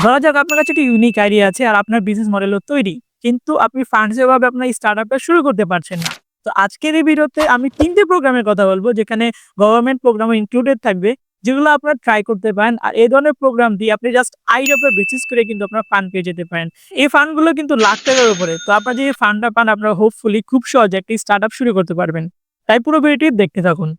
ধরা যাক আপনার কাছে একটা ইউনিক আইডিয়া আছে আর আপনার বিজনেস মডেলও তৈরি। কিন্তু আপনি ফান্ডস এভাবে আপনার স্টার্টআপটা শুরু করতে পারছেন না। তো আজকের এই ভিডিওতে আমি ৩ টে প্রোগ্রামের কথা বলব যেখানে গভর্নমেন্ট প্রোগ্রামও ইনক্লুডেড থাকবে, যেগুলো আপনারা ট্রাই করতে পারেন। আর এই ধরনের প্রোগ্রাম দিয়ে আপনি জাস্ট আইডিয়ার উপর বেসিস করে কিন্তু আপনার ফান্ড পেয়ে যেতে পারেন। এই ফান্ডগুলো কিন্তু লাখ টাকার উপরে। তো আপনারা যে ফান্ডটা পান আপনারা হোপফুলি খুব সহজে একটা স্টার্টআপ শুরু করতে পারবেন। তাই পুরো ভিডিওটি দেখতে থাকুন।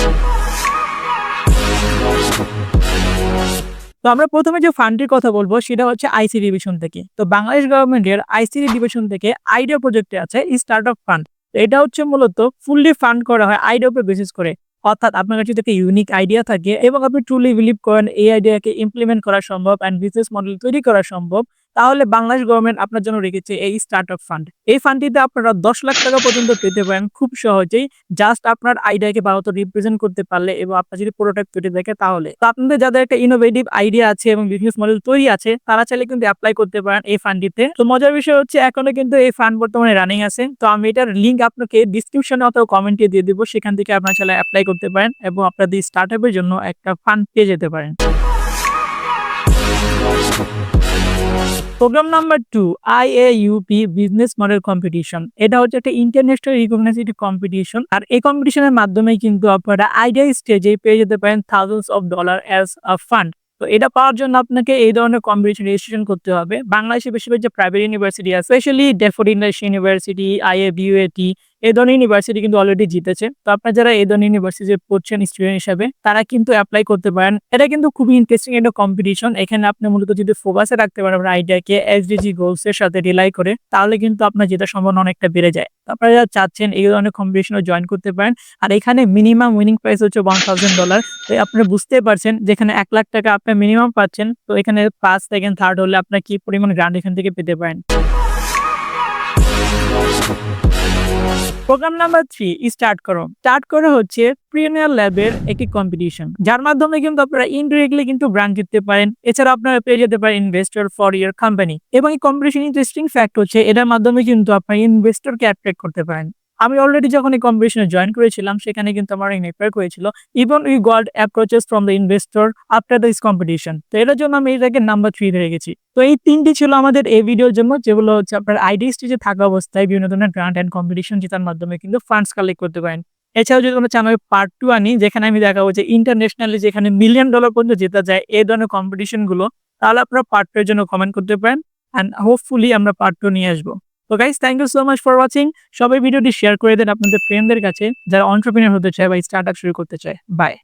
তো আমরা প্রথমে যে ফান্ডটির কথা বলবো সেটা হচ্ছে আইসি ডিভিশন থেকে। তো বাংলাদেশ গভর্নমেন্টের আইসিডি ডিভিশন থেকে আইডিয়া প্রজেক্টে আছে স্টার্টআপ ফান্ড। তো এটা হচ্ছে মূলত ফুললি ফান্ড করা হয় আইডিয়ার উপর বেসিস করে। অর্থাৎ আপনার কাছে যদি একটা ইউনিক আইডিয়া থাকে এবং আপনি ট্রুলি বিলিভ করেন এই আইডিয়াকে ইমপ্লিমেন্ট করা সম্ভব অ্যান্ড বিজনেস মডেল তৈরি করা সম্ভব, তাহলে বাংলাদেশ গভর্নমেন্ট আপনার জন্য রেখেছে এই স্টার্টআপ ফান্ড। এই ফান্ডটিতে আপনারা ১০ লাখ টাকা পর্যন্ত পেতে পারেন খুব সহজেই, জাস্ট আপনার আইডিয়াকে ভালো রিপ্রেজেন্ট করতে পারলে এবং আপনার যদি প্রোডাক্ট তৈরি থাকে তাহলে। তো আপনাদের যাদের একটা ইনোভেটিভ আইডিয়া আছে এবং বিজনেস মডেল তৈরি আছে তারা চাইলে কিন্তু অ্যাপ্লাই করতে পারেন এই ফান্ডটিতে। তো মজার বিষয় হচ্ছে এখনো কিন্তু এই ফান্ড বর্তমানে রানিং আছে। তো আমি এটার লিঙ্ক আপনাকে ডিসক্রিপশনে অথবা কমেন্টে দিয়ে দেবো, সেখান থেকে আপনারা চাইলে অ্যাপ্লাই করতে পারেন এবং আপনাদের স্টার্টআপের জন্য একটা ফান্ড পেয়ে যেতে পারেন। Programme number 2, IAUP business model competition. এটা হচ্ছে একটা ইন্টারন্যাশনাল রিকগনাইজড কম্পিটিশন। আর এই কম্পিটিশনের মাধ্যমে কিন্তু আপনারা আইডিয়া স্টেজে পেয়ে যেতে পারেন thousands of dollar as a fund. তো এটা পাওয়ার জন্য আপনাকে এই ধরনের কম্পিটিশন রেজিস্ট্রেশন করতে হবে। বাংলাদেশে বেশিরভাগ যে প্রাইভেট ইউনিভার্সিটি আছে, স্পেশালি ড্যাফোডিল ইউনিভার্সিটি, IABUAT, এই ধরনের ইউনিভার্সিটি কিন্তু অলরেডি জিতেছে। তো আপনারা যারা এই ধরনের ইউনিভার্সিটিতে পড়ছেন স্টুডেন্ট হিসাবে তারা কিন্তু অ্যাপ্লাই করতে পারেন। এটা কিন্তু খুবই ইন্টারেস্টিং একটা কম্পিটিশন। এখানে আপনি মূলত যদি ফোকাসে রাখতে পারেন আপনার আইডিয়াকে SDG গোলস এর সাথে রিলাই করে, তাহলে কিন্তু আপনার জেতার সম্ভাবনা অনেকটা বেড়ে যায়। আপনারা যারা চাচ্ছেন এই ধরনের কম্পিটিশনে জয়েন করতে পারেন। আর এখানে মিনিমাম উইনিং প্রাইস হচ্ছে $1000। তো আপনারা বুঝতে পারছেন যেখানে 1 লাখ টাকা আপনার মিনিমাম পাচ্ছেন, তো এখানে ফার্স্ট, সেকেন্ড, থার্ড হলে আপনার কি পরিমাণ গ্রান্ট এখান থেকে পেতে পারেন। প্রোগ্রাম নাম্বার 3, স্টার্ট করো হচ্ছে প্রিমিয়ার ল্যাবের একটি কম্পিটিশন, যার মাধ্যমে কিন্তু আপনারা ইনডিরেক্টলি কিন্তু গ্রান্ট জিততে পারেন। এছাড়া আপনারা পেয়ে যেতে পারেন ইনভেস্টর ফর ইয়ার কোম্পানি। এবং এই কম্পিটিশন ইন্টারেস্টিং ফ্যাক্ট হচ্ছে এটার মাধ্যমে কিন্তু আপনারা ইনভেস্টরকে অ্যাট্রাক্ট করতে পারেন। আমি অলরেডি যখন এই কম্পিটিশনে জয়েন করেছিলাম সেখানে কিন্তু আমার নেটওয়ার্ক হয়েছিল। Even we got approaches from the investor after this competition. তো এটার জন্য আমি এটাকে নাম্বার 3 তে রেখেছি। তো এই 3টি ছিল আমাদের এই ভিডিওর জন্য, যেগুলো হচ্ছে আপনার আইডি স্টেজে থাকা অবস্থায় বিভিন্ন ধরনের গ্রান্ট এন্ড কম্পিটিশন জেতার মাধ্যমে কিন্তু ফান্ডস কালেক্ট করতে পারেন। এছাড়াও যদি কোনো চ্যানেল পার্ট 2 আনি যেখানে আমি দেখাবো যে ইন্টারন্যাশনালি যেখানে $1 মিলিয়ন পর্যন্ত জেতা যায় এই ধরনের কম্পিটিশন গুলো, তাহলে আপনারা পার্ট 2 এর জন্য কমেন্ট করতে পারেন এন্ড হোপফুলি আমরা পার্ট 2 নিয়ে আসবো। তো guys, thank you so much for watching. সবাই ভিডিওটি শেয়ার করে দেন আপনাদের ফ্রেন্ডদের কাছে যারা এন্টারপ্রেনিউর হতে চায় বা স্টার্টআপ শুরু করতে চায়। বাই।